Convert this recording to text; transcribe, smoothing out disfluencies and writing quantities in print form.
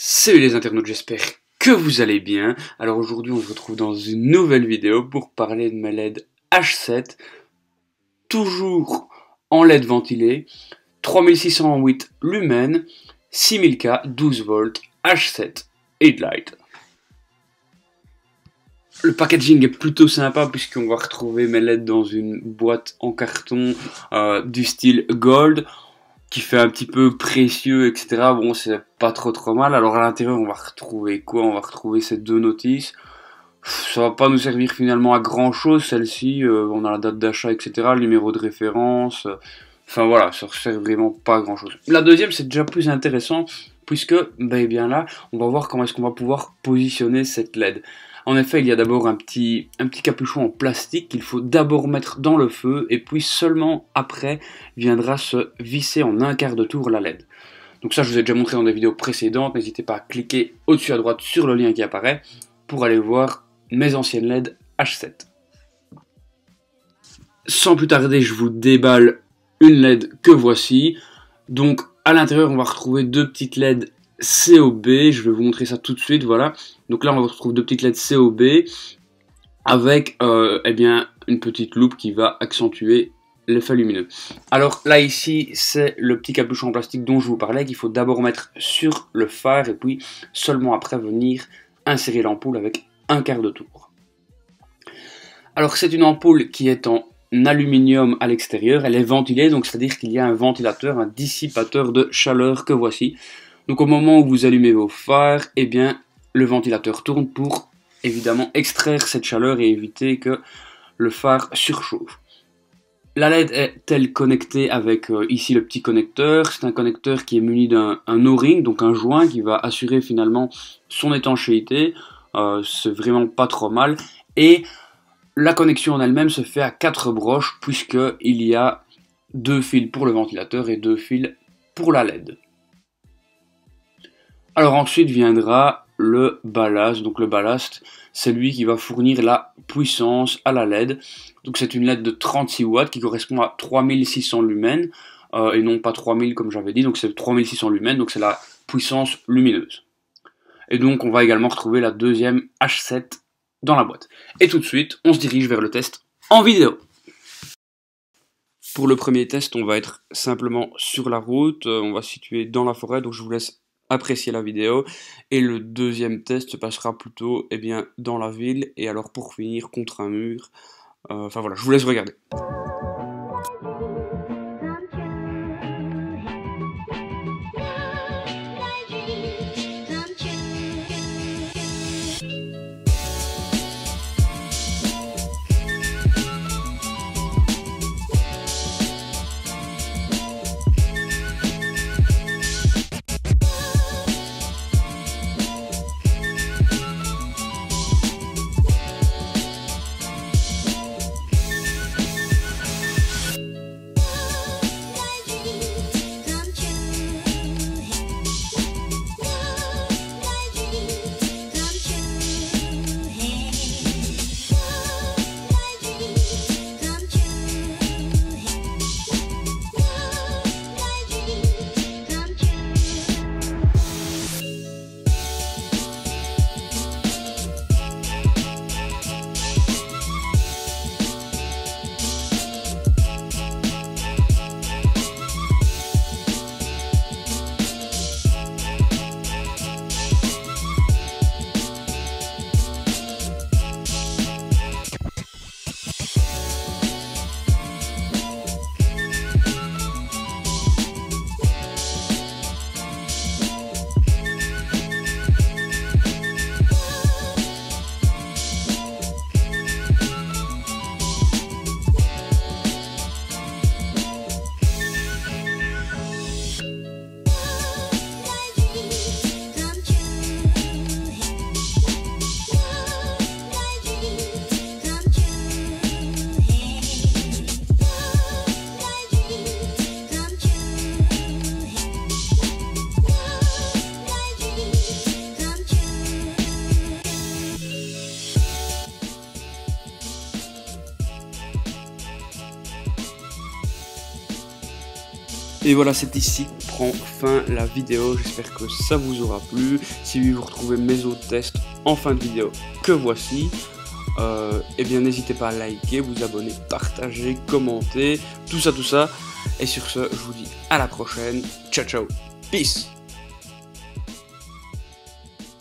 Salut les internautes, j'espère que vous allez bien. Alors aujourd'hui on se retrouve dans une nouvelle vidéo pour parler de ma LED H7, toujours en LED ventilé, 3608 lumens, 6000K, 12 volts, H7 headlight. Le packaging est plutôt sympa puisqu'on va retrouver mes LED dans une boîte en carton du style gold, qui fait un petit peu précieux, etc. Bon, c'est pas trop mal. Alors à l'intérieur, on va retrouver quoi? On va retrouver ces deux notices. Ça va pas nous servir finalement à grand chose, celle-ci. On a la date d'achat, etc. Le numéro de référence. Enfin voilà, ça ne sert vraiment pas à grand chose. La deuxième, c'est déjà plus intéressant, puisque, ben bien là, on va voir comment est-ce qu'on va pouvoir positionner cette LED. En effet, il y a d'abord un petit capuchon en plastique qu'il faut d'abord mettre dans le feu, et puis seulement après viendra se visser en un quart de tour la LED. Donc ça, je vous ai déjà montré dans des vidéos précédentes, n'hésitez pas à cliquer au-dessus à droite sur le lien qui apparaît pour aller voir mes anciennes LED H7. Sans plus tarder, je vous déballe une LED que voici. Donc à l'intérieur, on va retrouver deux petites LED COB, je vais vous montrer ça tout de suite, voilà. Donc là on retrouve deux petites LED COB avec eh bien, une petite loupe qui va accentuer l'effet lumineux. Alors là ici c'est le petit capuchon en plastique dont je vous parlais qu'il faut d'abord mettre sur le phare et puis seulement après venir insérer l'ampoule avec un quart de tour. Alors c'est une ampoule qui est en aluminium à l'extérieur, elle est ventilée, donc c'est-à-dire qu'il y a un ventilateur, un dissipateur de chaleur que voici. Donc au moment où vous allumez vos phares, eh bien, le ventilateur tourne pour évidemment extraire cette chaleur et éviter que le phare surchauffe. La LED est-elle connectée avec ici le petit connecteur? C'est un connecteur qui est muni d'un O-ring, donc un joint qui va assurer finalement son étanchéité. C'est vraiment pas trop mal. Et la connexion en elle-même se fait à 4 broches puisqu'il y a 2 fils pour le ventilateur et 2 fils pour la LED. Alors ensuite viendra le ballast. Donc le ballast, c'est lui qui va fournir la puissance à la LED. Donc c'est une LED de 36 watts qui correspond à 3600 lumens et non pas 3000 comme j'avais dit. Donc c'est 3600 lumens, donc c'est la puissance lumineuse. Et donc on va également retrouver la deuxième H7 dans la boîte. Et tout de suite, on se dirige vers le test en vidéo. Pour le premier test, on va être simplement sur la route, on va se situer dans la forêt, donc je vous laisse apprécier la vidéo. Et le deuxième test se passera plutôt dans la ville, et alors pour finir contre un mur. Enfin voilà, je vous laisse regarder. Et voilà, c'est ici que prend fin la vidéo, j'espère que ça vous aura plu. Si vous retrouvez mes autres tests en fin de vidéo que voici, eh bien n'hésitez pas à liker, vous abonner, partager, commenter, tout ça. Et sur ce, je vous dis à la prochaine, ciao ciao, peace.